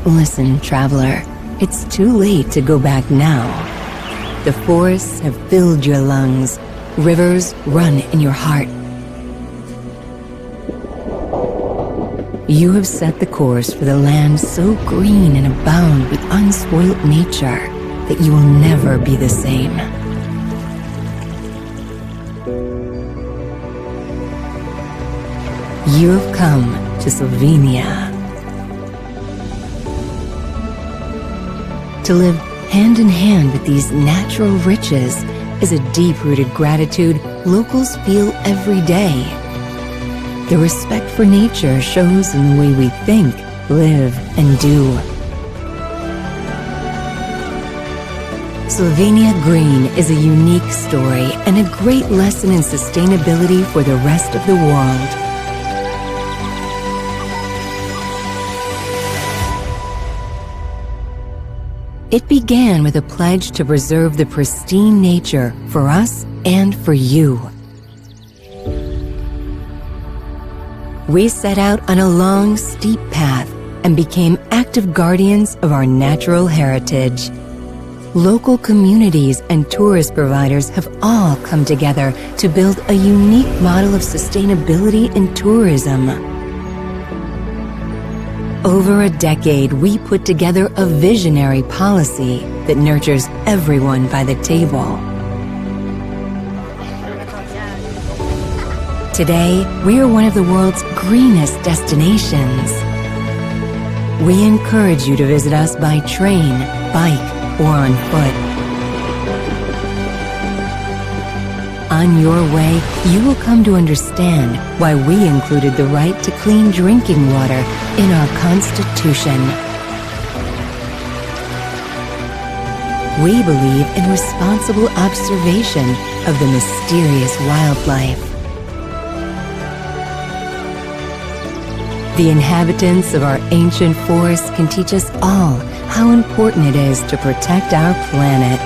Listen, traveler, it's too late to go back now. The forests have filled your lungs. Rivers run in your heart. You have set the course for the land so green and abound with unspoilt nature that you will never be the same. You have come to Slovenia. To live hand in hand with these natural riches is a deep-rooted gratitude locals feel every day. The respect for nature shows in the way we think, live, and do. Slovenia Green is a unique story and a great lesson in sustainability for the rest of the world. It began with a pledge to preserve the pristine nature for us and for you. We set out on a long, steep path and became active guardians of our natural heritage. Local communities and tourist providers have all come together to build a unique model of sustainability in tourism. Over a decade, we put together a visionary policy that nurtures everyone by the table. Today, we are one of the world's greenest destinations. We encourage you to visit us by train, bike, or on foot. On your way, you will come to understand why we included the right to clean drinking water in our Constitution. We believe in responsible observation of the mysterious wildlife. The inhabitants of our ancient forests can teach us all how important it is to protect our planet.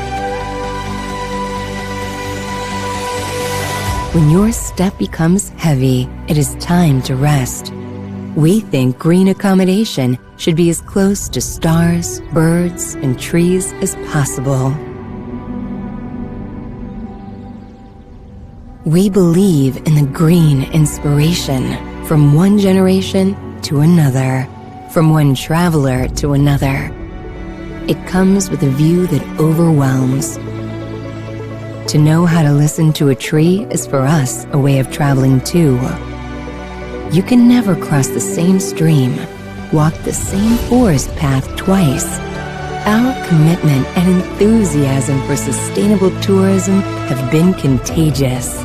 When your step becomes heavy, it is time to rest. We think green accommodation should be as close to stars, birds, and trees as possible. We believe in the green inspiration from one generation to another, from one traveler to another. It comes with a view that overwhelms. To know how to listen to a tree is for us a way of traveling too. You can never cross the same stream, walk the same forest path twice. Our commitment and enthusiasm for sustainable tourism have been contagious.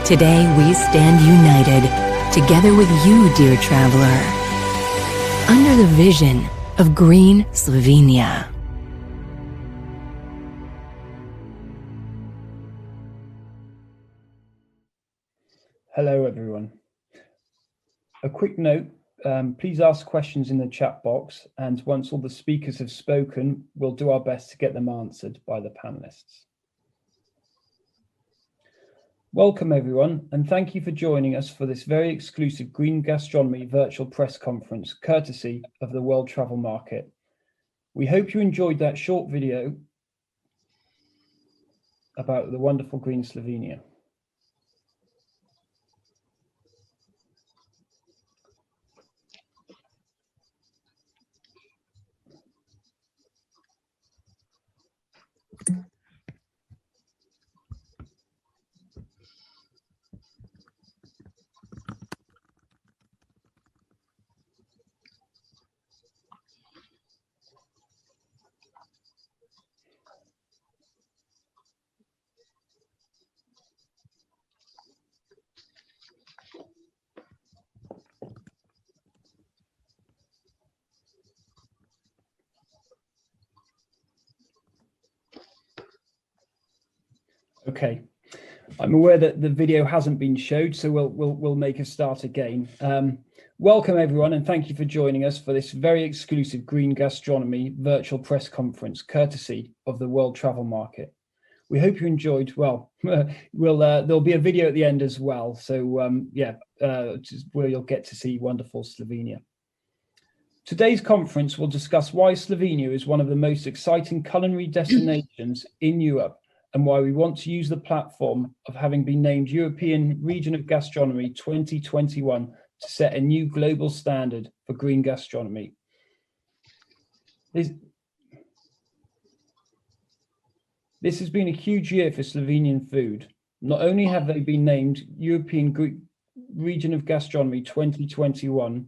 Today we stand united, together with you, dear traveler, under the vision of Green Slovenia. Hello everyone. A quick note, please ask questions in the chat box, and once all the speakers have spoken, we'll do our best to get them answered by the panelists. Welcome everyone, and thank you for joining us for this very exclusive Green Gastronomy virtual press conference, courtesy of the World Travel Market. We hope you enjoyed that short video about the wonderful green Slovenia. Okay, I'm aware that the video hasn't been showed, so we'll make a start again. Welcome everyone, and thank you for joining us for this very exclusive Green Gastronomy virtual press conference, courtesy of the World Travel Market. We hope you enjoyed. Well, there'll be a video at the end as well, so where you'll get to see wonderful Slovenia. Today's conference will discuss why Slovenia is one of the most exciting culinary destinations in Europe and why we want to use the platform of having been named European Region of Gastronomy 2021 to set a new global standard for green gastronomy. This has been a huge year for Slovenian food. Not only have they been named European Region of Gastronomy 2021,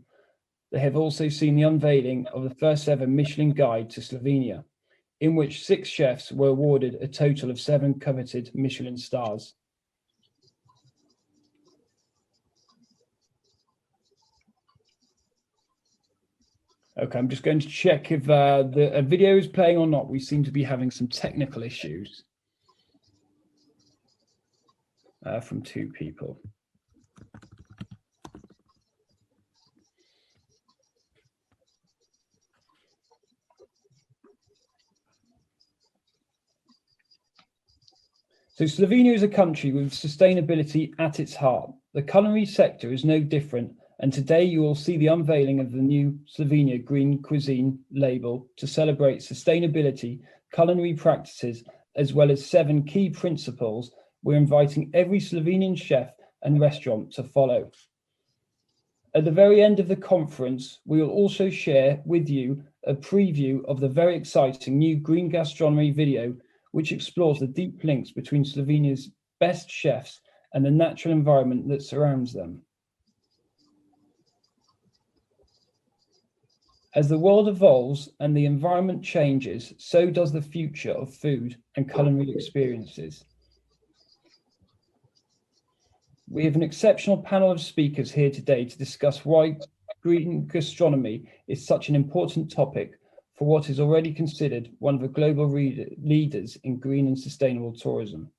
they have also seen the unveiling of the first ever Michelin Guide to Slovenia, in which 6 chefs were awarded a total of 7 coveted Michelin stars. Okay, I'm just going to check if the video is playing or not. We seem to be having some technical issues from 2 people. So Slovenia is a country with sustainability at its heart. The culinary sector is no different, and today you will see the unveiling of the new Slovenia Green Cuisine label to celebrate sustainability, culinary practices, as well as 7 key principles we're inviting every Slovenian chef and restaurant to follow. At the very end of the conference, we will also share with you a preview of the very exciting new green gastronomy video, which explores the deep links between Slovenia's best chefs and the natural environment that surrounds them. As the world evolves and the environment changes, so does the future of food and culinary experiences. We have an exceptional panel of speakers here today to discuss why green gastronomy is such an important topic for what is already considered one of the global leaders in green and sustainable tourism.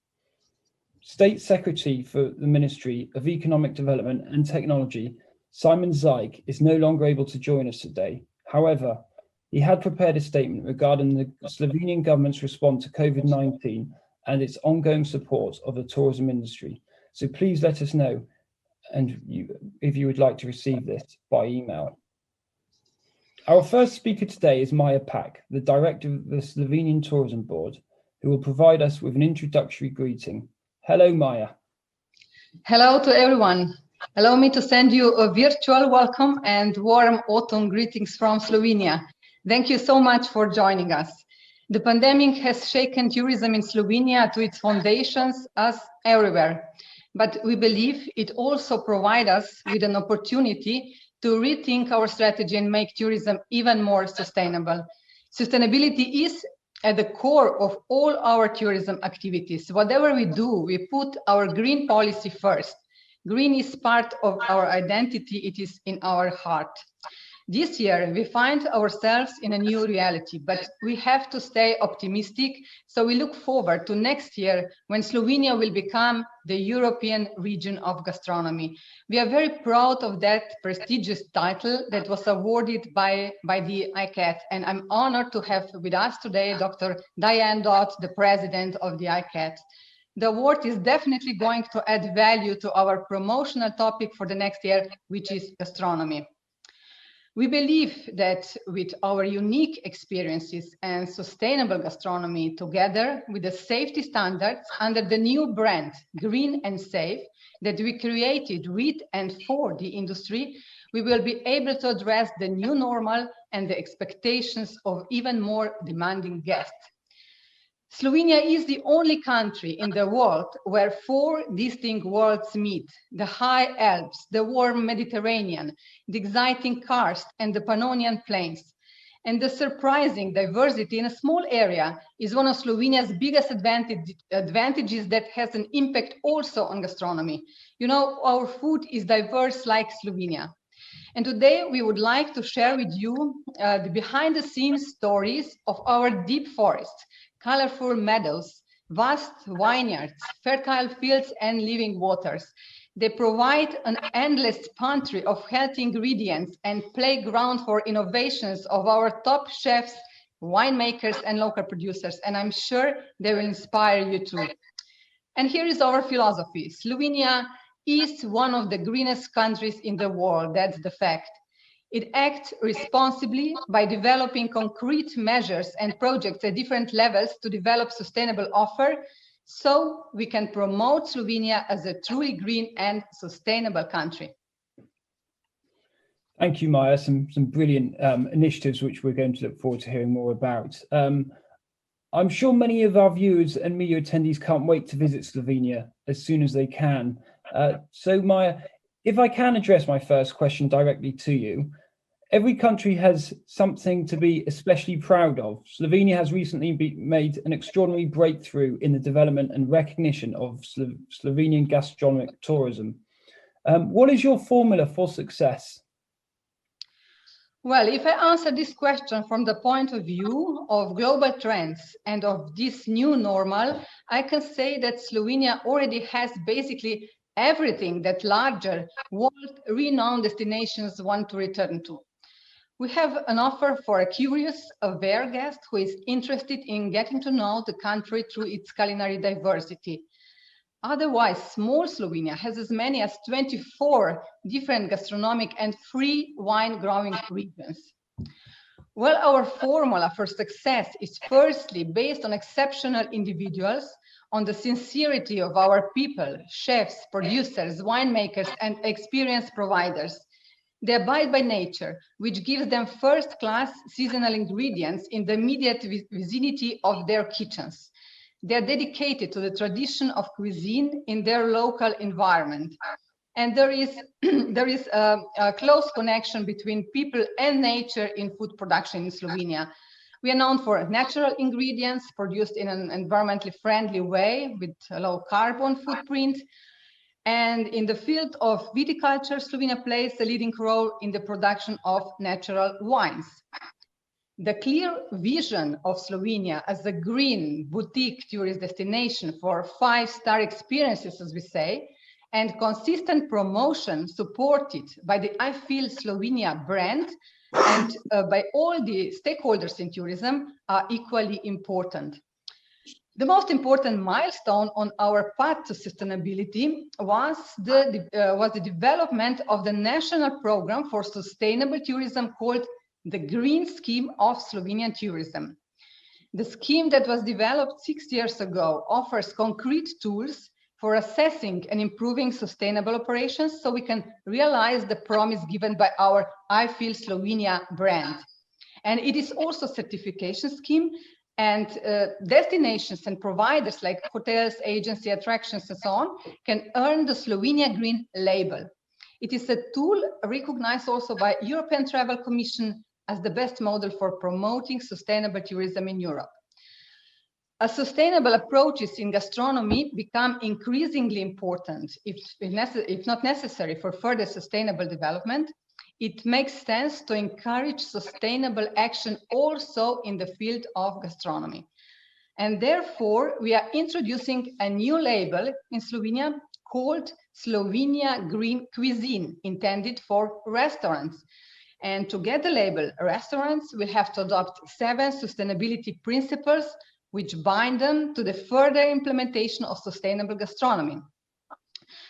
State Secretary for the Ministry of Economic Development and Technology, Simon Zeig, is no longer able to join us today. However, he had prepared a statement regarding the Slovenian government's response to COVID-19 and its ongoing support of the tourism industry. So please let us know if you would like to receive this by email. Our first speaker today is Maja Pak, the director of the Slovenian Tourism Board, who will provide us with an introductory greeting. Hello, Maja. Hello to everyone. Allow me to send you a virtual welcome and warm autumn greetings from Slovenia. Thank you so much for joining us. The pandemic has shaken tourism in Slovenia to its foundations as everywhere, but we believe it also provides us with an opportunity to rethink our strategy and make tourism even more sustainable. Sustainability is at the core of all our tourism activities. Whatever we do, we put our green policy first. Green is part of our identity, it is in our heart. This year, we find ourselves in a new reality, but we have to stay optimistic. So we look forward to next year when Slovenia will become the European Region of Gastronomy. We are very proud of that prestigious title that was awarded by the ICAT. And I'm honored to have with us today Dr. Diane Dodd, the president of the ICAT. The award is definitely going to add value to our promotional topic for the next year, which is gastronomy. We believe that with our unique experiences and sustainable gastronomy together with the safety standards under the new brand Green and Safe that we created with and for the industry, we will be able to address the new normal and the expectations of even more demanding guests. Slovenia is the only country in the world where 4 distinct worlds meet: the high Alps, the warm Mediterranean, the exciting karst, and the Pannonian Plains. And the surprising diversity in a small area is one of Slovenia's biggest advantages that has an impact also on gastronomy. You know, our food is diverse like Slovenia. And today we would like to share with you the behind-the-scenes stories of our deep forests, colorful meadows, vast vineyards, fertile fields, and living waters. They provide an endless pantry of healthy ingredients and playground for innovations of our top chefs, winemakers, and local producers. And I'm sure they will inspire you too. And here is our philosophy. Slovenia is one of the greenest countries in the world. That's the fact. It acts responsibly by developing concrete measures and projects at different levels to develop sustainable offer, so we can promote Slovenia as a truly green and sustainable country. Thank you, Maya. Some brilliant initiatives which we're going to look forward to hearing more about. I'm sure many of our viewers and media attendees can't wait to visit Slovenia as soon as they can. So Maya, if I can address my first question directly to you, every country has something to be especially proud of. Slovenia has recently made an extraordinary breakthrough in the development and recognition of Slovenian gastronomic tourism. What is your formula for success? Well, if I answer this question from the point of view of global trends and of this new normal, I can say that Slovenia already has basically everything that larger world-renowned destinations want to return to. We have an offer for a curious, aware guest who is interested in getting to know the country through its culinary diversity. Otherwise, small Slovenia has as many as 24 different gastronomic and free wine growing regions. Well, our formula for success is firstly based on exceptional individuals, on the sincerity of our people, chefs, producers, winemakers, and experience providers. They abide by nature, which gives them first-class seasonal ingredients in the immediate vicinity of their kitchens. They are dedicated to the tradition of cuisine in their local environment. And there is a close connection between people and nature in food production in Slovenia. We are known for natural ingredients produced in an environmentally friendly way with a low carbon footprint. And in the field of viticulture, Slovenia plays a leading role in the production of natural wines. The clear vision of Slovenia as a green boutique tourist destination for 5-star experiences, as we say, and consistent promotion supported by the I Feel Slovenia brand and by all the stakeholders in tourism are equally important. The most important milestone on our path to sustainability was the development of the national program for sustainable tourism called the Green Scheme of Slovenian Tourism. The scheme that was developed 6 years ago offers concrete tools for assessing and improving sustainable operations so we can realize the promise given by our I Feel Slovenia brand. And it is also a certification scheme, and destinations and providers like hotels, agency, attractions, and so on can earn the Slovenia Green label. It is a tool recognized also by European Travel Commission as the best model for promoting sustainable tourism in Europe. As sustainable approaches in gastronomy become increasingly important, if not necessary for further sustainable development, it makes sense to encourage sustainable action also in the field of gastronomy. And therefore, we are introducing a new label in Slovenia called Slovenia Green Cuisine, intended for restaurants. And to get the label, restaurants will have to adopt 7 sustainability principles which bind them to the further implementation of sustainable gastronomy.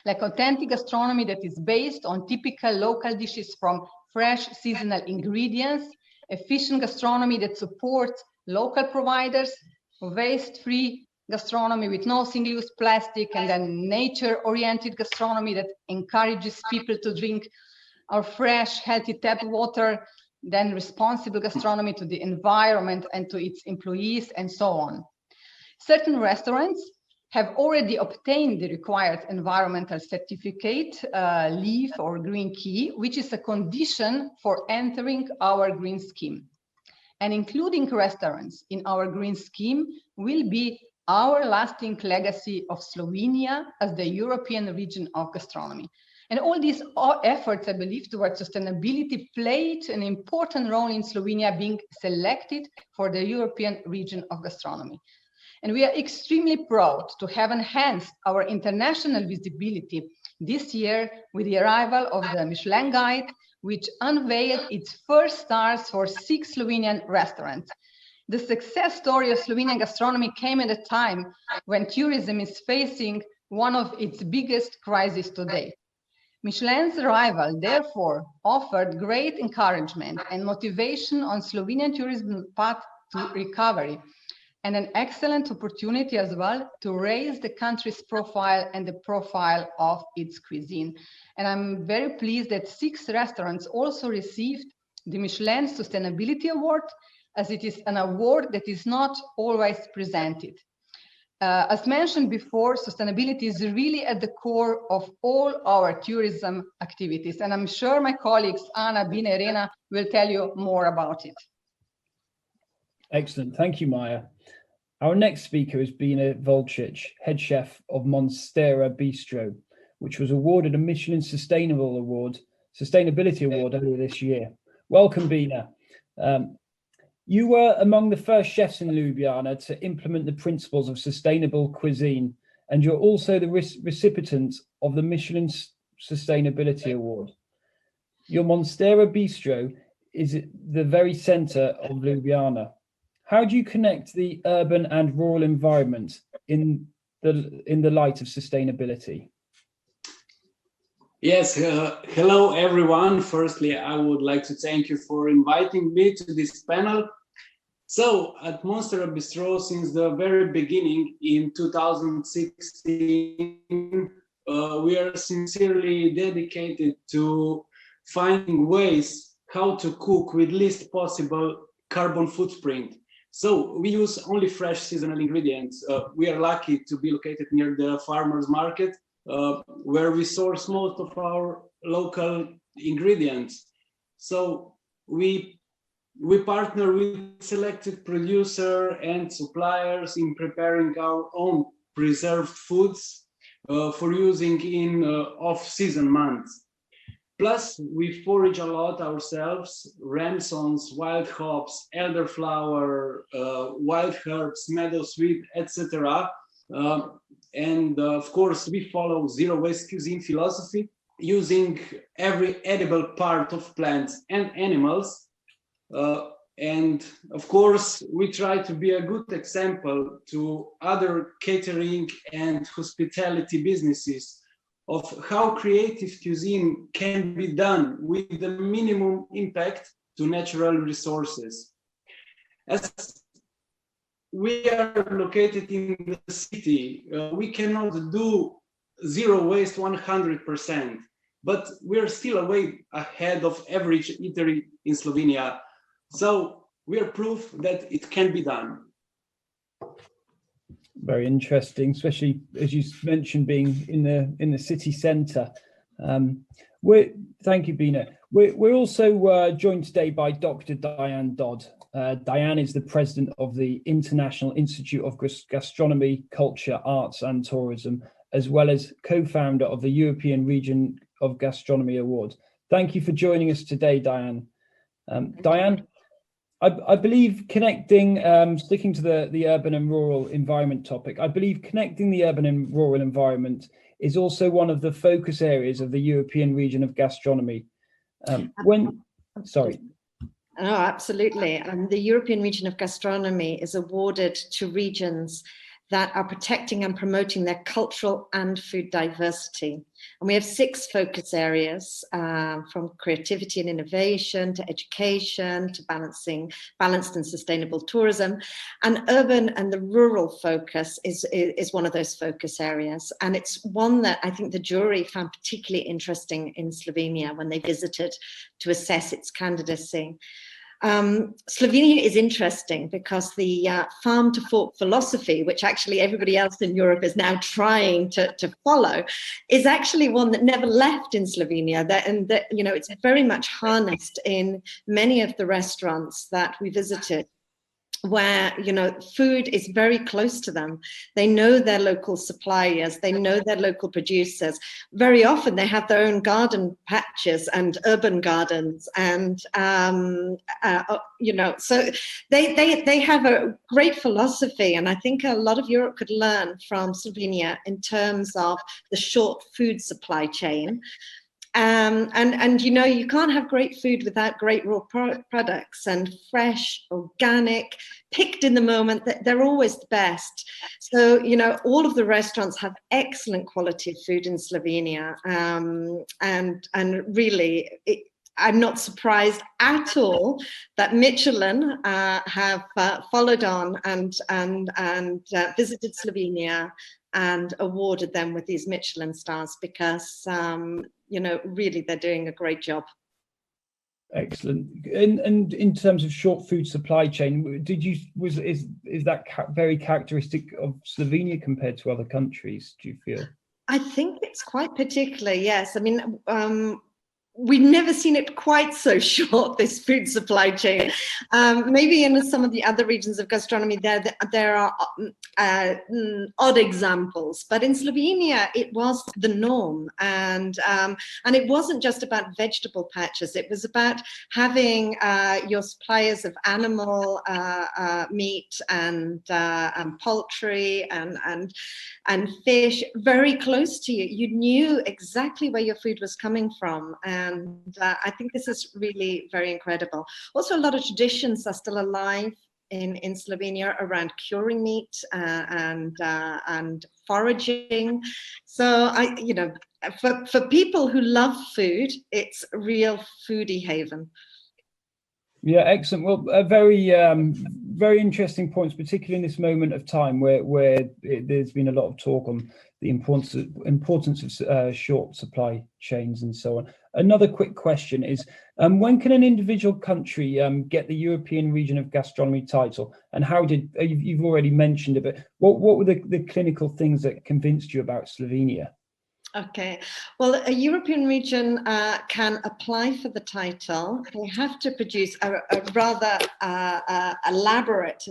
Like authentic gastronomy that is based on typical local dishes from fresh seasonal ingredients, efficient gastronomy that supports local providers, waste-free gastronomy with no single-use plastic, and then nature-oriented gastronomy that encourages people to drink our fresh, healthy tap water, then responsible gastronomy to the environment and to its employees, and so on. Certain restaurants have already obtained the required environmental certificate, LEAF or Green Key, which is a condition for entering our green scheme. And including restaurants in our green scheme will be our lasting legacy of Slovenia as the European region of gastronomy. And all these efforts, I believe, towards sustainability played an important role in Slovenia being selected for the European region of gastronomy. And we are extremely proud to have enhanced our international visibility this year with the arrival of the Michelin Guide, which unveiled its first stars for 6 Slovenian restaurants. The success story of Slovenian gastronomy came at a time when tourism is facing one of its biggest crises today. Michelin's arrival, therefore, offered great encouragement and motivation on Slovenian tourism path to recovery, and an excellent opportunity as well to raise the country's profile and the profile of its cuisine. And I'm very pleased that 6 restaurants also received the Michelin Sustainability Award, as it is an award that is not always presented. As mentioned before, sustainability is really at the core of all our tourism activities, and I'm sure my colleagues Anna, Bine, Irena will tell you more about it. Excellent, thank you, Maya. Our next speaker is Bine Volcic, head chef of Monstera Bistro, which was awarded a Michelin Sustainability Award earlier this year. Welcome, Bine. You were among the first chefs in Ljubljana to implement the principles of sustainable cuisine, and you're also the recipient of the Michelin Sustainability Award. Your Monstera Bistro is at the very center of Ljubljana. How do you connect the urban and rural environment in the light of sustainability? Yes, hello everyone. Firstly, I would like to thank you for inviting me to this panel. So at Monstera Bistro, since the very beginning in 2016, we are sincerely dedicated to finding ways how to cook with least possible carbon footprint. So we use only fresh seasonal ingredients. We are lucky to be located near the farmers market, where we source most of our local ingredients. So we partner with selected producer and suppliers in preparing our own preserved foods for using in off-season months. Plus, we forage a lot ourselves: ramsons, wild hops, elderflower, wild herbs, meadowsweet, etc. And of course, we follow zero-waste cuisine philosophy, using every edible part of plants and animals. And of course, we try to be a good example to other catering and hospitality businesses of how creative cuisine can be done with the minimum impact to natural resources. As we are located in the city, we cannot do zero waste 100%, but we are still a way ahead of average eatery in Slovenia. So we are proof that it can be done. Very interesting, especially as you mentioned, being in the city centre. Thank you, Bine. We're also joined today by Dr. Diane Dodd. Diane is the president of the International Institute of Gastronomy, Culture, Arts and Tourism, as well as co-founder of the European Region of Gastronomy Award. Thank you for joining us today, Diane. Diane, I believe connecting, sticking to the urban and rural environment topic, I believe connecting the urban and rural environment is also one of the focus areas of the European Region of Gastronomy. Sorry. No, absolutely. The European Region of Gastronomy is awarded to regions that are protecting and promoting their cultural and food diversity. And we have 6 focus areas, from creativity and innovation to education to balanced and sustainable tourism. And urban and the rural focus is one of those focus areas. And it's one that I think the jury found particularly interesting in Slovenia when they visited to assess its candidacy. Slovenia is interesting because the farm to fork philosophy, which actually everybody else in Europe is now trying to follow, is actually one that never left in Slovenia. It's very much harnessed in many of the restaurants that we visited, where food is very close to them. They know their local suppliers, they know their local producers. Very often they have their own garden patches and urban gardens, and so they have a great philosophy, and I think a lot of Europe could learn from Slovenia in terms of the short food supply chain. And you know, you can't have great food without great raw products, and fresh, organic, picked in the moment. They're always the best. So, you know, all of the restaurants have excellent quality of food in Slovenia, and really, I'm not surprised at all that Michelin have followed on and visited Slovenia and awarded them with these Michelin stars, because you know, really they're doing a great job. Excellent. And in terms of short food supply chain, is that very characteristic of Slovenia compared to other countries, do you feel? I think it's quite particular, yes. I mean, we've never seen it quite so short, this food supply chain. Maybe in some of the other regions of gastronomy, there are odd examples, but in Slovenia, it was the norm. And it wasn't just about vegetable patches. It was about having your suppliers of animal meat and poultry and fish very close to you. You knew exactly where your food was coming from. And I think this is really very incredible. Also, a lot of traditions are still alive in Slovenia around curing meat and foraging. So you know, for people who love food, it's a real foodie haven. Yeah, excellent. Well, very interesting points, particularly in this moment of time where there's been a lot of talk on the importance of short supply chains and so on. Another quick question is, when can an individual country get the European Region of Gastronomy title? And how you've already mentioned it, but what were the clinical things that convinced you about Slovenia? Okay, well, a European region can apply for the title. They have to produce a rather elaborate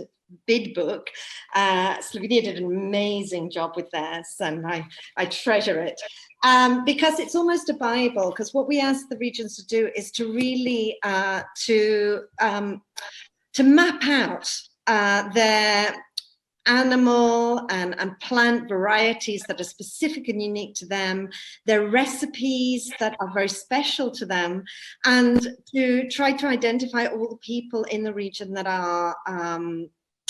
bid book. Slovenia did an amazing job with theirs, and I treasure it. Because it's almost a Bible, because what we ask the regions to do is to really to map out their animal and plant varieties that are specific and unique to them, their recipes that are very special to them, and to try to identify all the people in the region that are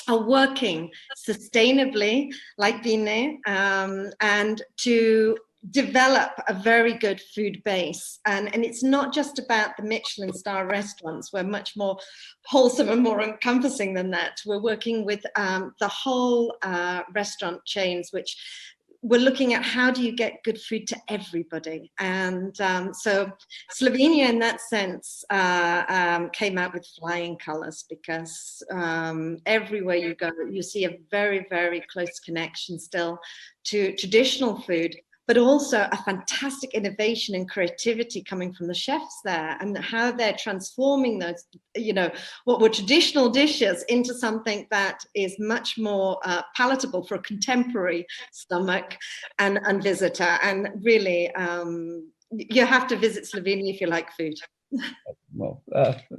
working sustainably, like Bine, and to develop a very good food base. And it's not just about the Michelin star restaurants. We're much more wholesome and more encompassing than that. We're working with the whole restaurant chains, which we're looking at how do you get good food to everybody. And so Slovenia in that sense came out with flying colors, because everywhere you go, you see a very, very close connection still to traditional food, but also a fantastic innovation and creativity coming from the chefs there, and how they're transforming those, you know, what were traditional dishes into something that is much more palatable for a contemporary stomach and visitor. And really, you have to visit Slovenia if you like food. Well,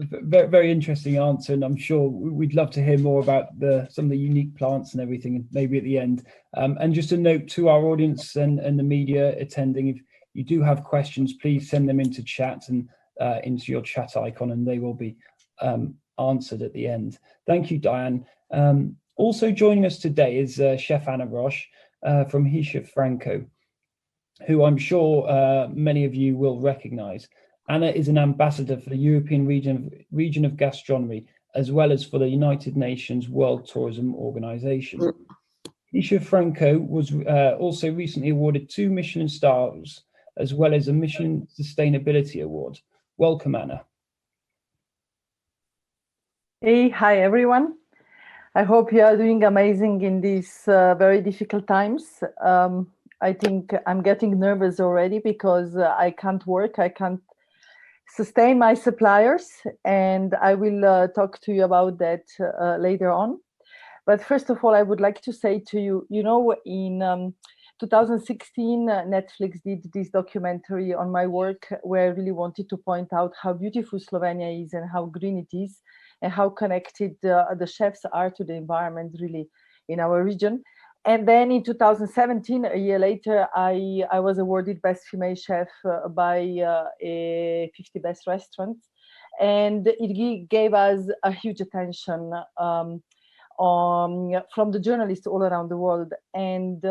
very, very interesting answer, and I'm sure we'd love to hear more about some of the unique plants and everything, maybe at the end. And just a note to our audience and the media attending, if you do have questions, please send them into chat and into your chat icon, and they will be answered at the end. Thank you, Diane. Also joining us today is Chef Anna Roche from Hisha Franco, who I'm sure many of you will recognize. Anna is an ambassador for the European region of gastronomy, as well as for the United Nations World Tourism Organization. Hisha Franco was also recently awarded 2 Michelin stars, as well as a Michelin Sustainability Award. Welcome, Anna. Hey, hi everyone. I hope you are doing amazing in these very difficult times. I think I'm getting nervous already because I can't work, I can't sustain my suppliers, and I will talk to you about that later on. But first of all, I would like to say to you, you know, in 2016, Netflix did this documentary on my work where I really wanted to point out how beautiful Slovenia is and how green it is and how connected the chefs are to the environment really in our region. And then in 2017, a year later, I was awarded Best Female Chef by 50 Best Restaurants. And it gave us a huge attention from the journalists all around the world. And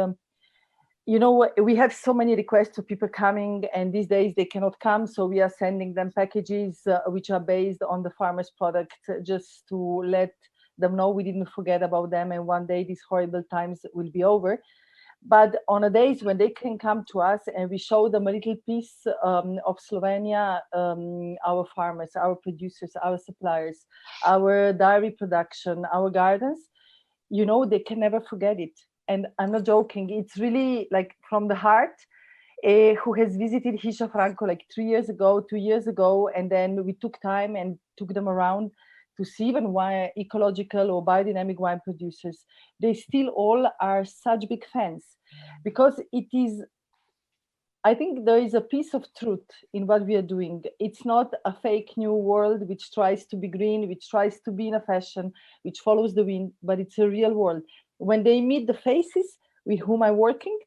you know, we have so many requests of people coming, and these days they cannot come. So we are sending them packages which are based on the farmers' product, just to let them know we didn't forget about them. And one day these horrible times will be over. But on the days when they can come to us and we show them a little piece of Slovenia, our farmers, our producers, our suppliers, our dairy production, our gardens, you know, they can never forget it. And I'm not joking, it's really like from the heart. Who has visited Hisha Franco like 3 years ago, 2 years ago, and then we took time and took them around to see even why ecological or biodynamic wine producers, they still all are such big fans, because it is, I think there is a piece of truth in what we are doing. It's not a fake new world which tries to be green, which tries to be in a fashion, which follows the wind, but it's a real world. When they meet the faces with whom I'm working,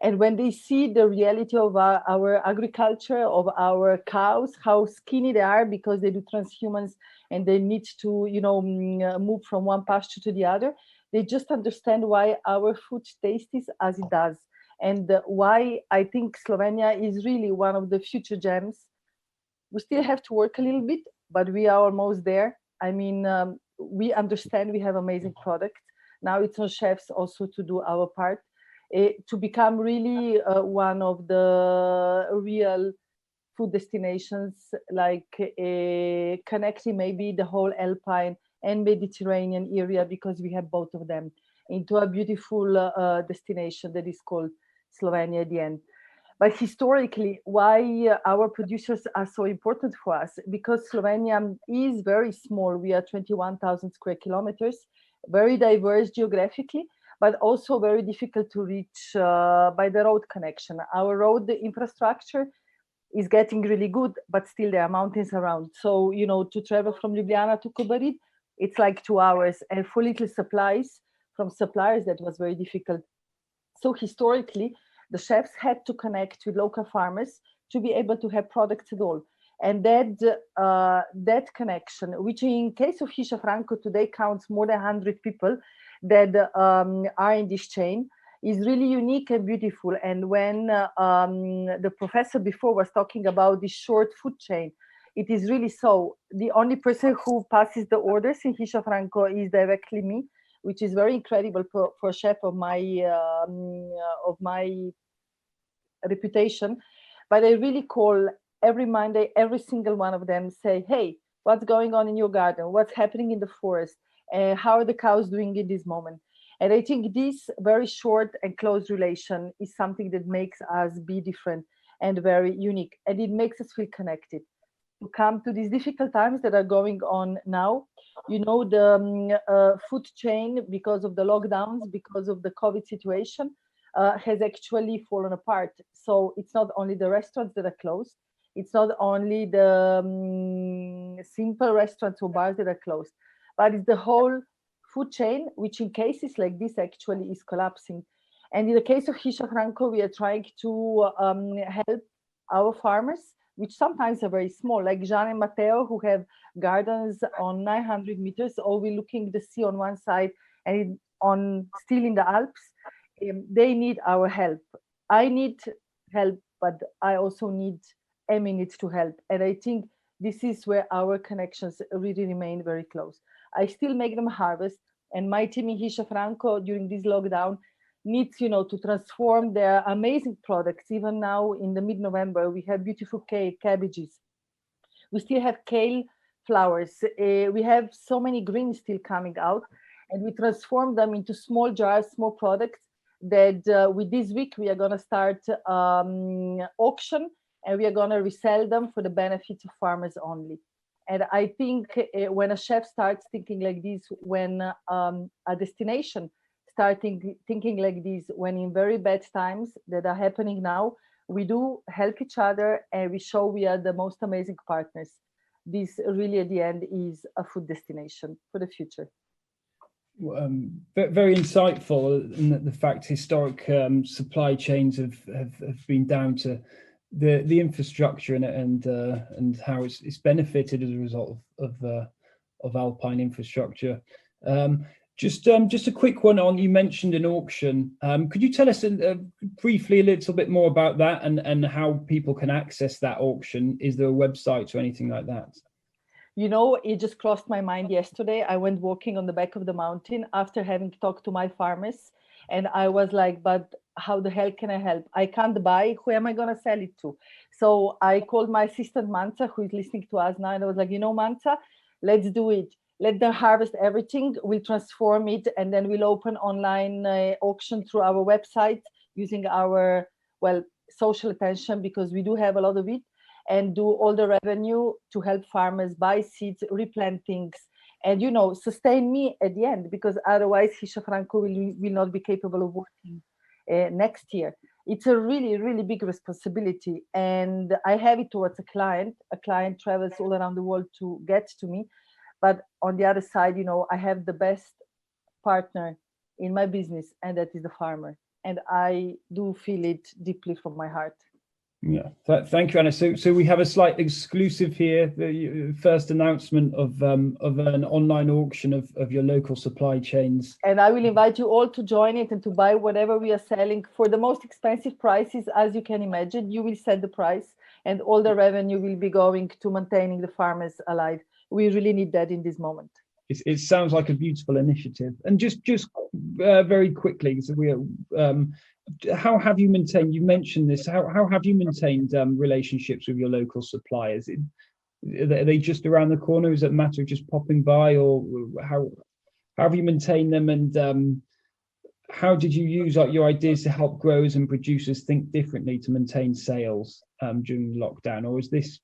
and when they see the reality of our agriculture, of our cows, how skinny they are because they do transhumans and they need to, you know, move from one pasture to the other, they just understand why our food tastes as it does. And why I think Slovenia is really one of the future gems. We still have to work a little bit, but we are almost there. I mean, we understand we have amazing products. Now it's on chefs also to do our part, to become really one of the real food destinations, like connecting maybe the whole Alpine and Mediterranean area, because we have both of them, into a beautiful destination that is called Slovenia at the end. But historically, why our producers are so important for us? Because Slovenia is very small. We are 21,000 square kilometers, very diverse geographically, but also very difficult to reach by the road connection. Our road infrastructure is getting really good, but still there are mountains around. So, you know, to travel from Ljubljana to Kobarid, it's like 2 hours, and for little supplies from suppliers, that was very difficult. So historically, the chefs had to connect with local farmers to be able to have products at all. And that connection, which in case of Hisha Franco today counts more than 100 people that are in this chain, is really unique and beautiful. And when the professor before was talking about this short food chain, it is really so. The only person who passes the orders in Hisha Franco is directly me, which is very incredible for a chef of my reputation. But I really call every Monday, every single one of them, say, hey, what's going on in your garden? What's happening in the forest? How are the cows doing in this moment? And I think this very short and close relation is something that makes us be different and very unique. And it makes us feel connected. To come to these difficult times that are going on now, you know, the food chain, because of the lockdowns, because of the COVID situation, has actually fallen apart. So it's not only the restaurants that are closed, it's not only the simple restaurants or bars that are closed, but it's the whole food chain, which in cases like this actually is collapsing. And in the case of Hisha Franco, we are trying to help our farmers, which sometimes are very small, like Jean and Matteo, who have gardens on 900 meters, overlooking the sea on one side and still in the Alps. They need our help. I need help, but I also need Emmy needs to help. And I think this is where our connections really remain very close. I still make them harvest, and my team in Hisha Franco during this lockdown needs, you know, to transform their amazing products. Even now in the mid-November, we have beautiful kale, cabbages. We still have kale flowers. We have so many greens still coming out, and we transform them into small jars, small products that with this week, we are going to start auction, and we are going to resell them for the benefit of farmers only. And I think when a chef starts thinking like this, when a destination thinking like this, when in very bad times that are happening now, we do help each other and we show we are the most amazing partners. This really at the end is a food destination for the future. Very insightful, and the fact historic supply chains have been down to the infrastructure and how it's benefited as a result of alpine infrastructure. Just a quick one on, you mentioned an auction. Could you tell us briefly a little bit more about that and how people can access that auction? Is there a website or anything like that? You know, it just crossed my mind yesterday. I went walking on the back of the mountain after having talked to my farmers, and I was like, but how the hell can I help? I can't buy. Who am I going to sell it to? So I called my assistant Mansa, who is listening to us now, and I was like, you know, Mansa, let's do it. Let them harvest everything. We'll transform it, and then we'll open online auction through our website using our, well, social attention, because we do have a lot of it, and do all the revenue to help farmers buy seeds, replant things, and, you know, sustain me at the end, because otherwise Hisza Franco will not be capable of working next year. It's a really, really big responsibility, and I have it towards a client. A client travels all around the world to get to me, but on the other side, you know, I have the best partner in my business, and that is the farmer, and I do feel it deeply from my heart. Yeah, thank you, Anna. So we have a slight exclusive here, the first announcement of an online auction of your local supply chains. And I will invite you all to join it and to buy whatever we are selling for the most expensive prices, as you can imagine. You will set the price, and all the revenue will be going to maintaining the farmers alive. We really need that in this moment. It sounds like a beautiful initiative. And just very quickly, so we are. How have you maintained? You mentioned this. How have you maintained relationships with your local suppliers? Are they just around the corner? Is it a matter of just popping by, or how have you maintained them? And how did you use your ideas to help growers and producers think differently to maintain sales during lockdown? Or is this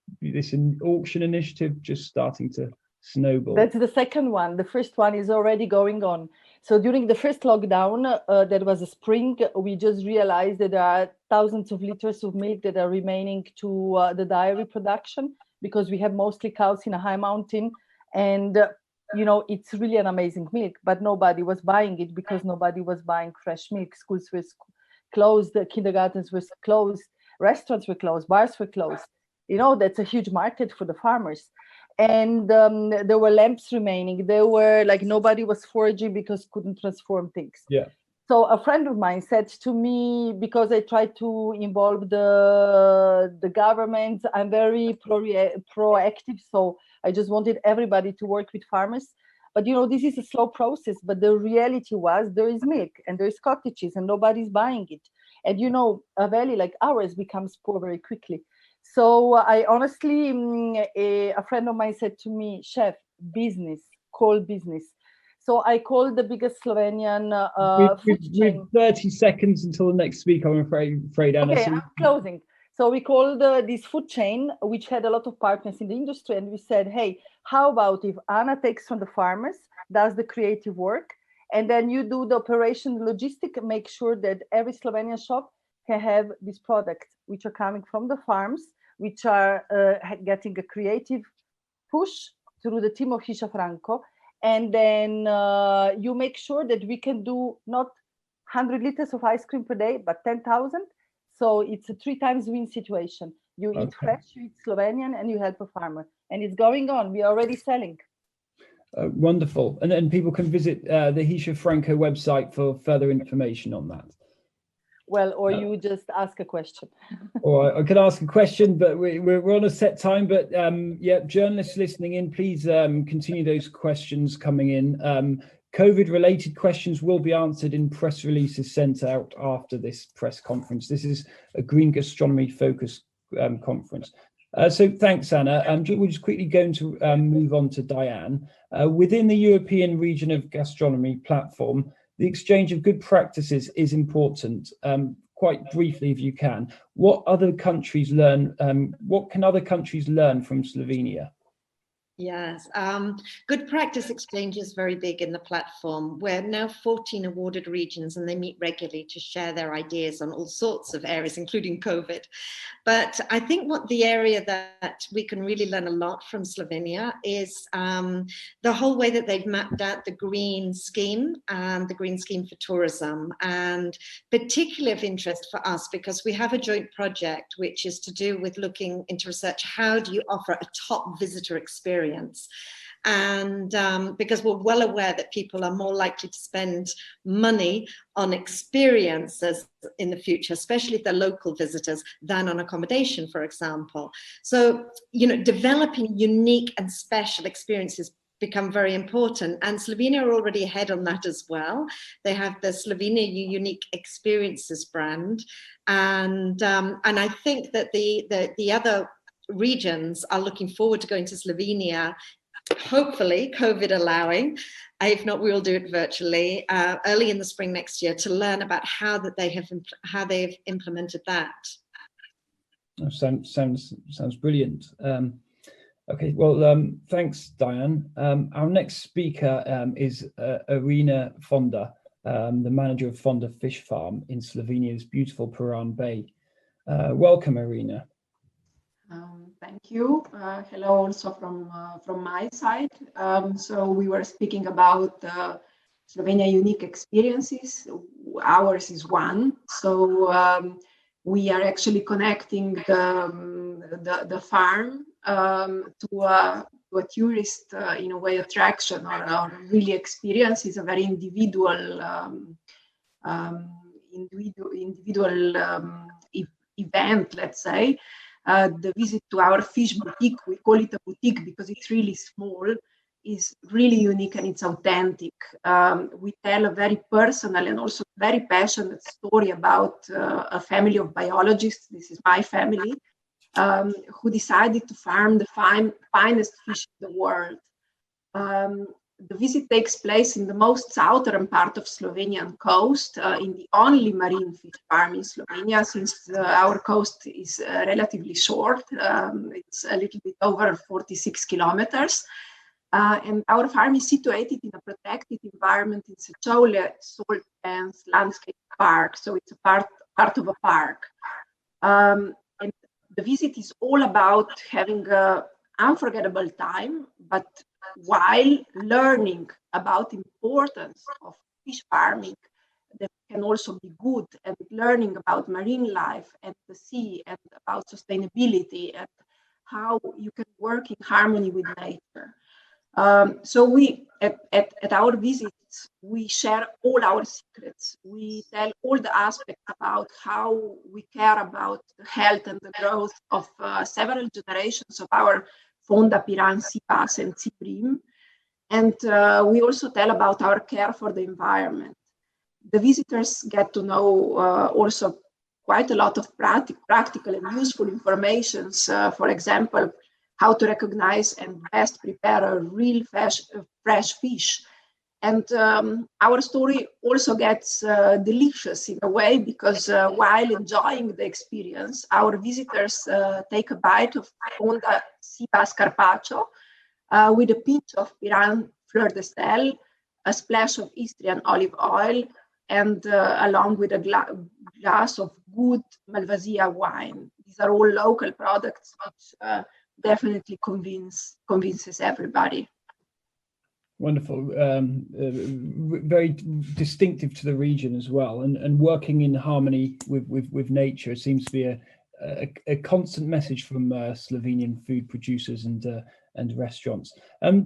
an auction initiative just starting to snowball? That's the second one. The first one is already going on. So during the first lockdown, that was a spring, we just realized that there are thousands of liters of milk that are remaining to the dairy production, because we have mostly cows in a high mountain, and you know, it's really an amazing milk, but nobody was buying it because nobody was buying fresh milk. Schools were closed, kindergartens were closed, restaurants were closed, bars were closed. You know, that's a huge market for the farmers. And there were lamps remaining. There were like, nobody was foraging because couldn't transform things. Yeah. So a friend of mine said to me, because I tried to involve the government, I'm very proactive. So I just wanted everybody to work with farmers. But, you know, this is a slow process. But the reality was there is milk and there is cottages and nobody's buying it. And, you know, a valley like ours becomes poor very quickly. So I honestly, a friend of mine said to me, chef, business, call business. So I called the biggest Slovenian food chain. 30 seconds until the next speaker, I'm afraid, Anna. Okay, I'm closing. So we called this food chain, which had a lot of partners in the industry. And we said, hey, how about if Anna takes from the farmers, does the creative work, and then you do the operation, logistic, make sure that every Slovenian shop can have these products, which are coming from the farms, which are getting a creative push through the team of Hisza Franco. And then you make sure that we can do not 100 liters of ice cream per day, but 10,000. So it's a 3 times win situation. You eat fresh, you eat Slovenian, and you help a farmer. And it's going on. We are already selling. Wonderful. And then people can visit the Hisza Franco website for further information on that. Well, or you just ask a question. Or I could ask a question, but we're on a set time. But yeah, journalists listening in, please continue those questions coming in. COVID-related questions will be answered in press releases sent out after this press conference. This is a green gastronomy focused conference. So thanks, Anna. We're just quickly going to move on to Diane. Within the European Region of Gastronomy platform, the exchange of good practices is important. Quite briefly, if you can, what can other countries learn from Slovenia? Yes, good practice exchange is very big in the platform. We're now 14 awarded regions and they meet regularly to share their ideas on all sorts of areas, including COVID. But I think what the area that we can really learn a lot from Slovenia is the whole way that they've mapped out the green scheme and the green scheme for tourism, and particularly of interest for us because we have a joint project which is to do with looking into research. How do you offer a top visitor experience? And because we're well aware that people are more likely to spend money on experiences in the future, especially if they're local visitors, than on accommodation, for example. So, you know, developing unique and special experiences become very important, and Slovenia are already ahead on that as well. They have the Slovenia Unique Experiences brand, and I think that the other regions are looking forward to going to Slovenia, hopefully COVID allowing. If not, we will do it virtually early in the spring next year to learn about how they've implemented that. Sounds brilliant. Okay, well, thanks, Diane. Our next speaker is Irina Fonda, the manager of Fonda Fish Farm in Slovenia's beautiful Piran Bay. Welcome, Irina. Thank you. Hello also from my side. So we were speaking about Slovenia Unique Experiences. Ours is one. So we are actually connecting the farm to a tourist in a way attraction or really experience. Is a very individual event, let's say. The visit to our fish boutique, we call it a boutique because it's really small, is really unique and it's authentic. We tell a very personal and also very passionate story about a family of biologists. This is my family, who decided to farm the finest fish in the world. The visit takes place in the most southern part of Slovenian coast, in the only marine fish farm in Slovenia, since our coast is relatively short. It's a little bit over 46 kilometers. And our farm is situated in a protected environment in Sečovlje Salt Pans Landscape Park. So it's a part of a park. And the visit is all about having an unforgettable time, but while learning about the importance of fish farming that can also be good, and learning about marine life and the sea and about sustainability and how you can work in harmony with nature. So we, at our visits, we share all our secrets. We tell all the aspects about how we care about the health and the growth of several generations of our Fonda, Piran, sea bass, and sea bream. And we also tell about our care for the environment. The visitors get to know also quite a lot of practical and useful information. For example, how to recognize and best prepare a real fresh fish. And our story also gets delicious in a way, because while enjoying the experience, our visitors take a bite of Fonda sea bass carpaccio with a pinch of Piran fleur de sel, a splash of Istrian olive oil, and along with a glass of good Malvasia wine. These are all local products, which definitely convinces everybody. Wonderful, very distinctive to the region as well, and working in harmony with nature seems to be a constant message from Slovenian food producers and restaurants.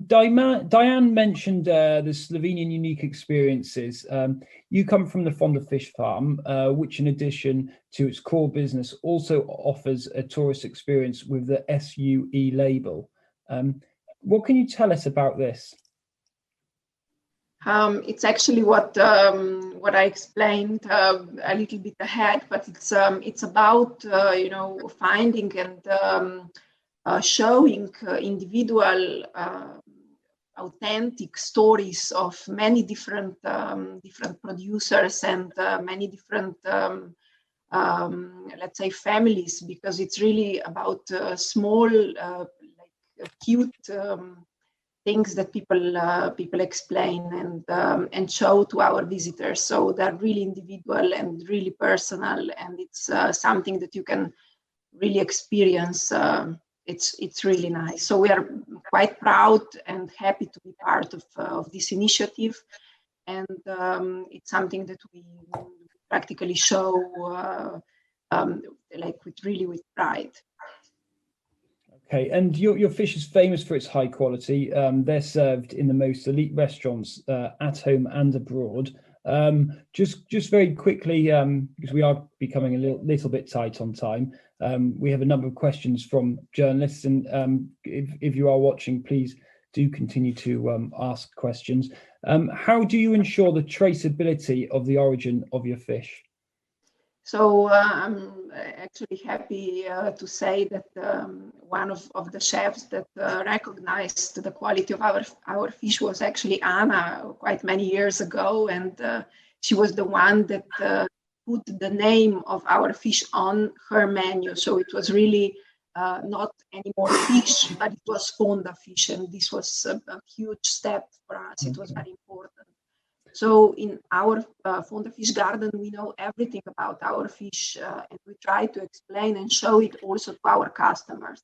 Diane mentioned the Slovenian Unique Experiences. You come from the Fonda Fish Farm, which in addition to its core business also offers a tourist experience with the SUE label. What can you tell us about this? It's actually what I explained a little bit ahead, but it's about finding and showing individual authentic stories of many different producers and many different let's say families, because it's really about small cute things that people explain and show to our visitors. So they're really individual and really personal, and it's something that you can really experience. It's really nice. So we are quite proud and happy to be part of this initiative, and it's something that we practically show like with pride. Okay, and your fish is famous for its high quality. They're served in the most elite restaurants at home and abroad. Just very quickly, because we are becoming a little bit tight on time, we have a number of questions from journalists, and if you are watching, please do continue to ask questions. How do you ensure the traceability of the origin of your fish? So I'm actually happy to say that one of the chefs that recognized the quality of our fish was actually Anna quite many years ago, and she was the one that put the name of our fish on her menu. So it was really not anymore fish, but it was fonda fish, and this was a huge step for us. It was very important. So in our Fonda Fish Garden, we know everything about our fish, and we try to explain and show it also to our customers.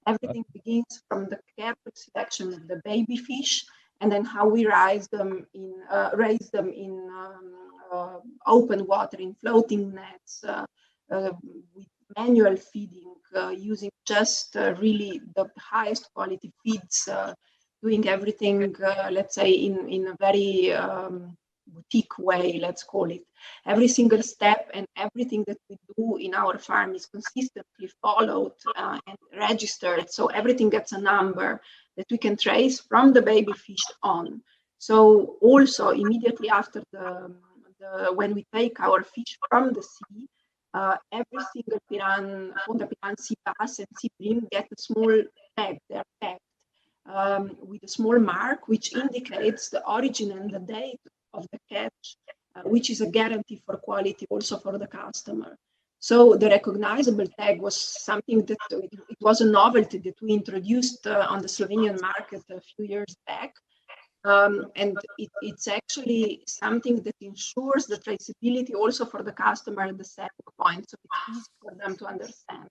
Everything begins from the careful selection of the baby fish, and then how we raise them in open water, in floating nets, with manual feeding, using just really the highest quality feeds, doing everything, let's say, in a very boutique way, let's call it. Every single step and everything that we do in our farm is consistently followed and registered. So everything gets a number that we can trace from the baby fish on. So also immediately after when we take our fish from the sea, every single Fonda Piran sea bass and sea bream get a small tag. They're tagged with a small mark which indicates the origin and the date of the catch, which is a guarantee for quality also for the customer. So the recognizable tag was something that it was a novelty that we introduced on the Slovenian market a few years back. And it's actually something that ensures the traceability also for the customer at the selling point. So it's easy for them to understand.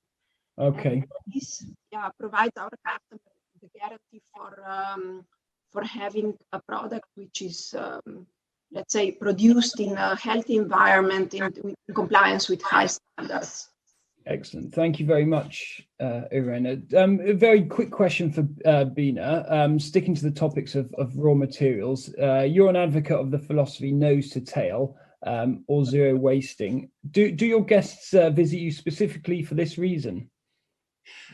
Okay. And this provides our customers the guarantee for having a product which is, let's say, produced in a healthy environment in compliance with high standards. Excellent. Thank you very much, Irena. A very quick question for Bina. Sticking to the topics of raw materials, you're an advocate of the philosophy nose to tail, or zero wasting. Do your guests visit you specifically for this reason?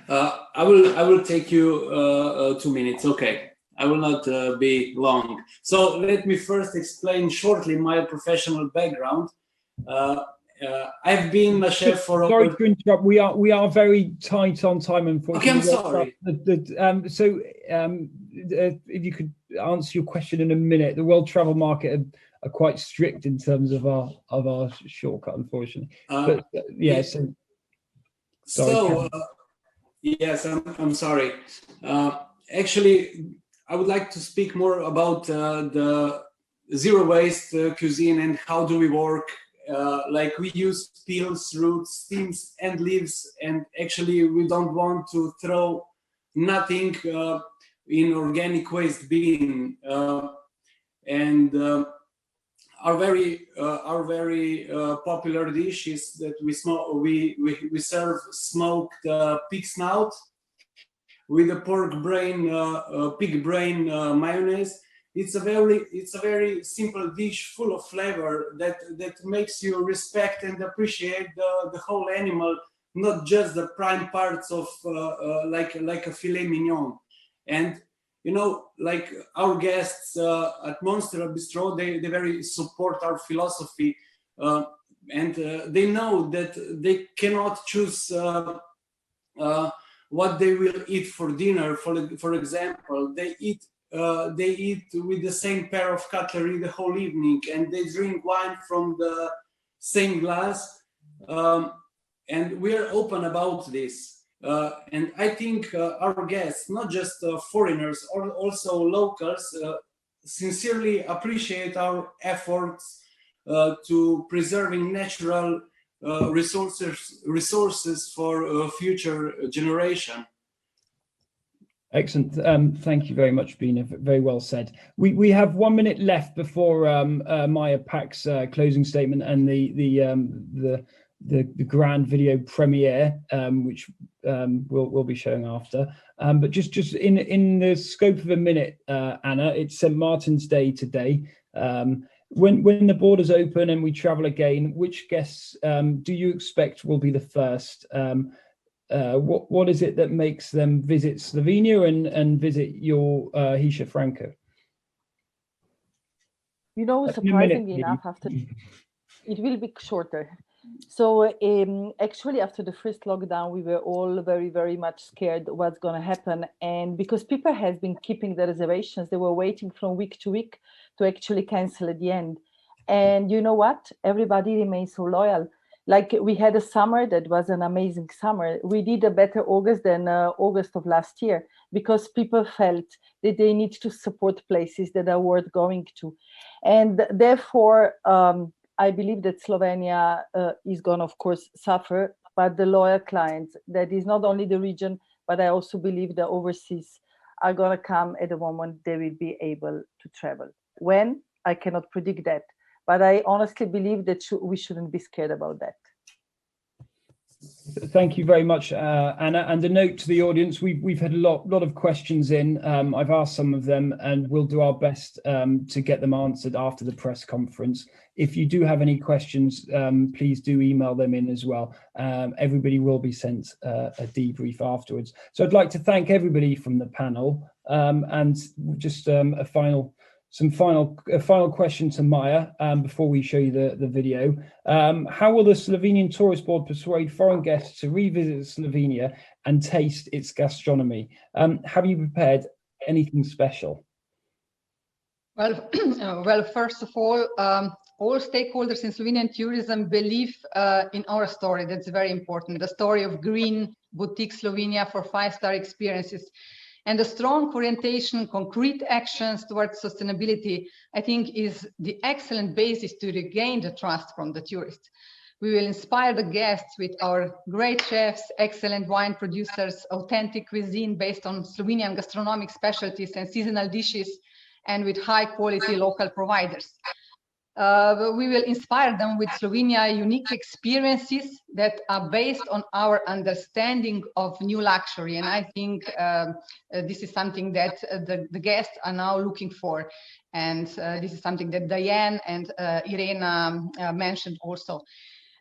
I will take you 2 minutes. Okay, I will not be long. So let me first explain shortly my professional background. I've been a chef for. Sorry to interrupt. We are very tight on time, unfortunately. Okay, I'm sorry. So if you could answer your question in a minute. The World Travel Market are quite strict in terms of our shortcut, unfortunately. But yeah. So. Yes, I'm sorry. Actually, I would like to speak more about the zero waste cuisine and how do we work. Like we use peels, roots, stems, and leaves, and actually we don't want to throw nothing in organic waste bin. Our very popular dish is that we serve smoked pig snout with a pig brain mayonnaise. It's a very simple dish full of flavor that makes you respect and appreciate the whole animal, not just the prime parts of like a filet mignon. And you know, like our guests at Monster Bistro, they very support our philosophy, and they know that they cannot choose what they will eat for dinner. For example, they eat with the same pair of cutlery the whole evening, and they drink wine from the same glass. And we are open about this. And I think our guests, not just foreigners, or also locals, sincerely appreciate our efforts to preserving natural resources for future generation. Excellent. Thank you very much, Bina. Very well said. We have 1 minute left before Maya Pak's closing statement and the grand video premiere, which we'll be showing after. But just in the scope of a minute, Anna, it's St. Martin's Day today. When the borders open and we travel again, which guests do you expect will be the first? What is it that makes them visit Slovenia and visit your Hisha Franco? You know, surprisingly enough, after it will be shorter. So actually, after the first lockdown, we were all very, very much scared what's going to happen. And because people have been keeping the reservations, they were waiting from week to week to actually cancel at the end. And you know what? Everybody remains so loyal. Like we had a summer that was an amazing summer. We did a better August than August of last year because people felt that they need to support places that are worth going to. And therefore, I believe that Slovenia is going to, of course, suffer, but the loyal clients, that is not only the region, but I also believe the overseas are going to come at the moment they will be able to travel. When? I cannot predict that. But I honestly believe that we shouldn't be scared about that. Thank you very much, Anna. And a note to the audience, we've had a lot of questions in. I've asked some of them and we'll do our best to get them answered after the press conference. If you do have any questions, please do email them in as well. Everybody will be sent a debrief afterwards. So I'd like to thank everybody from the panel and just a final question to Maya before we show you the video. How will the Slovenian Tourist Board persuade foreign guests to revisit Slovenia and taste its gastronomy? Have you prepared anything special? Well, first of all stakeholders in Slovenian tourism believe in our story. That's very important. The story of green boutique Slovenia for 5-star experiences. And the strong orientation, concrete actions towards sustainability, I think, is the excellent basis to regain the trust from the tourists. We will inspire the guests with our great chefs, excellent wine producers, authentic cuisine based on Slovenian gastronomic specialties and seasonal dishes, and with high quality local providers. We will inspire them with Slovenia unique experiences that are based on our understanding of new luxury. And I think this is something that the guests are now looking for. And this is something that Diane and Irena mentioned also.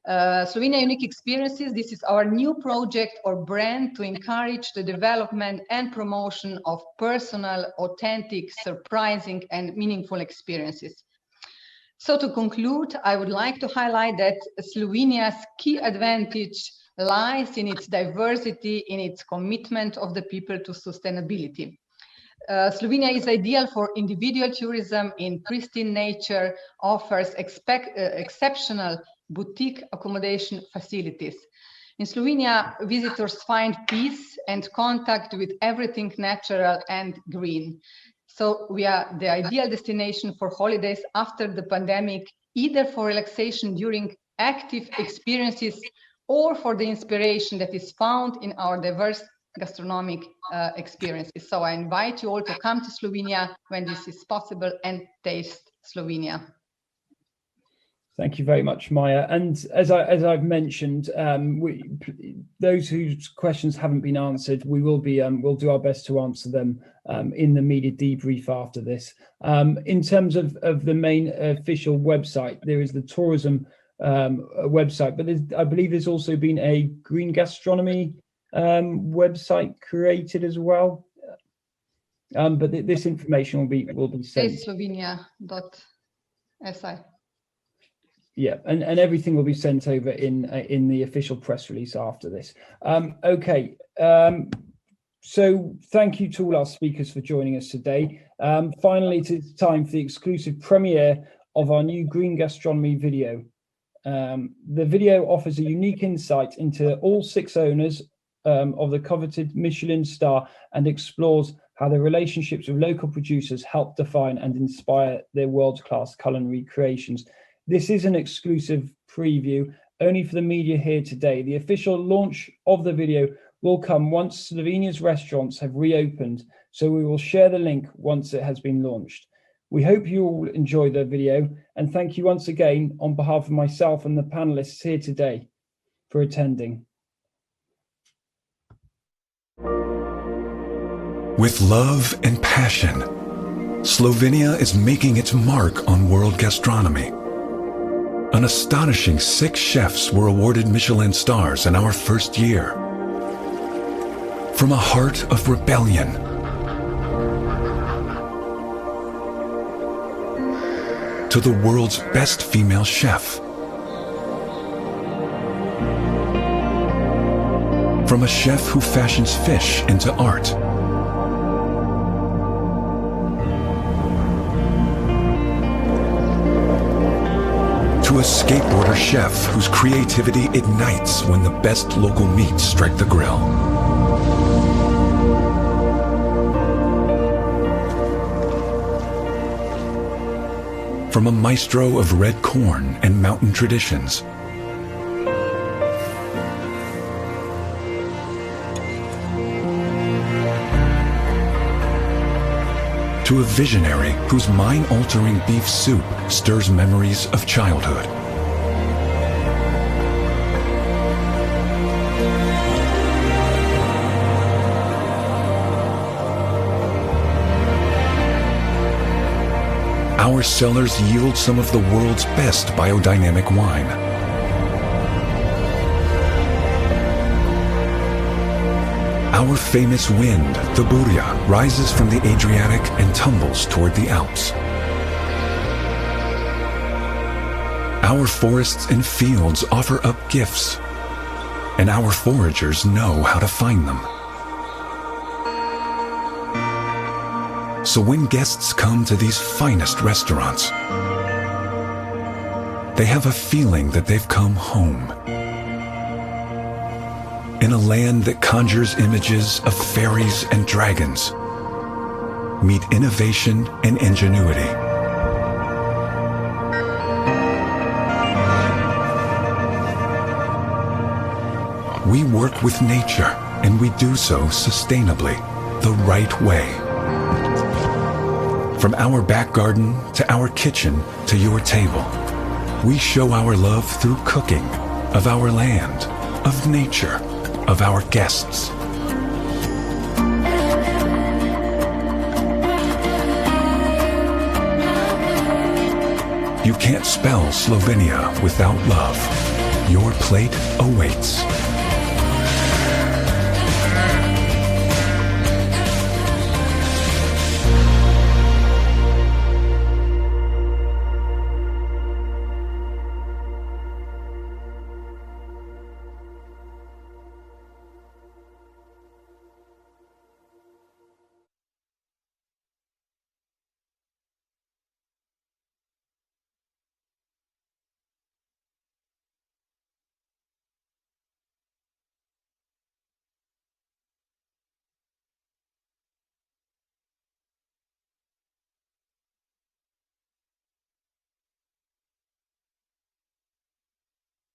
Slovenia Unique Experiences, this is our new project or brand to encourage the development and promotion of personal, authentic, surprising, and meaningful experiences. So to conclude, I would like to highlight that Slovenia's key advantage lies in its diversity, in its commitment of the people to sustainability. Slovenia is ideal for individual tourism in pristine nature, offers exceptional boutique accommodation facilities. In Slovenia, visitors find peace and contact with everything natural and green. So we are the ideal destination for holidays after the pandemic, either for relaxation during active experiences or for the inspiration that is found in our diverse gastronomic experiences. So I invite you all to come to Slovenia when this is possible and taste Slovenia. Thank you very much, Maya. And as I've mentioned, those whose questions haven't been answered, we'll do our best to answer them in the media debrief after this. In terms of the main official website, there is the tourism website, but I believe there's also been a green gastronomy website created as well. But this information will be sent. Slovenia.si. Yeah, and everything will be sent over in the official press release after this. Okay, so thank you to all our speakers for joining us today. Finally, it's time for the exclusive premiere of our new Green Gastronomy video. The video offers a unique insight into all 6 owners of the coveted Michelin star and explores how the relationships with local producers help define and inspire their world-class culinary creations. This is an exclusive preview only for the media here today. The official launch of the video will come once Slovenia's restaurants have reopened, so we will share the link once it has been launched. We hope you all enjoy the video, and thank you once again on behalf of myself and the panelists here today for attending. With love and passion, Slovenia is making its mark on world gastronomy. An astonishing 6 chefs were awarded Michelin stars in our first year. From a heart of rebellion to the world's best female chef. From a chef who fashions fish into art, to a skateboarder chef whose creativity ignites when the best local meats strike the grill. From a maestro of red corn and mountain traditions, to a visionary whose mind-altering beef soup stirs memories of childhood. Our cellars yield some of the world's best biodynamic wine. Our famous wind, the Buria, rises from the Adriatic and tumbles toward the Alps. Our forests and fields offer up gifts, and our foragers know how to find them. So when guests come to these finest restaurants, they have a feeling that they've come home. In a land that conjures images of fairies and dragons, meet innovation and ingenuity. We work with nature, and we do so sustainably, the right way. From our back garden to our kitchen to your table, we show our love through cooking, of our land, of nature, of our guests. You can't spell Slovenia without love. Your plate awaits.